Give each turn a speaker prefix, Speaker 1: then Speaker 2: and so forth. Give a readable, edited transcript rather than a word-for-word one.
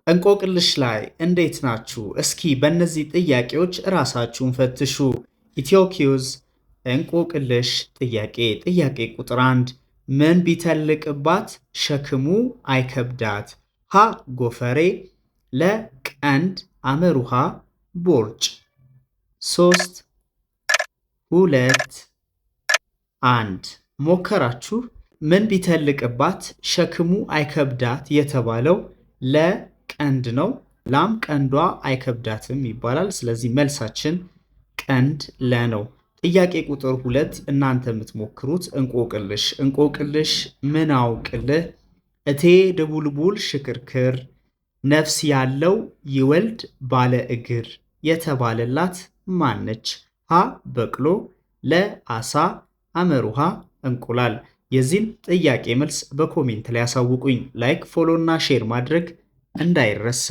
Speaker 1: እንቆቅልሽ ላይ እንዴት ናችሁ? እስኪ በእነዚህ ጥያቄዎች ራሳችሁን ፈትሹ። ኢትዮ ኪውዝ እንቆቅልሽ ጥያቄ ቁጥር 1 ምን ቢተልቅባት ሸክሙ አይከብዳት? ሀ ጎፈሬ፣ ለ ቀንድ፣ አመሩሃ ቦርጭ። 3 2 1 ሞከራችሁ? ምን ቢተልቅባት ሸክሙ አይከብዳት የተባለው ለቀንድ ነው። ላም ቀንዷ አይከብዳትም ይባላል። ስለዚህ መልሳችን ቀንድ ለ ነው። ጥያቄ ቁጥር 2 እናንተ የምትሞክሩት እንቆቅልሽ ምን አውቅልህ እቴ ድቡልቡል ሽክርክር ነፍስ ያለው ይወልድ ባለ እግር የተባለላት ማነች? ሀ በቅሎ፣ ለ አሳ፣ አመሩሃ እንቁላል። የዚህን ጥያቄ መልስ በኮሜንት ላይ ያሳውቁኝ። ላይክ፣ ፎሎ እና ሼር ማድረግ እንዳይረሳ።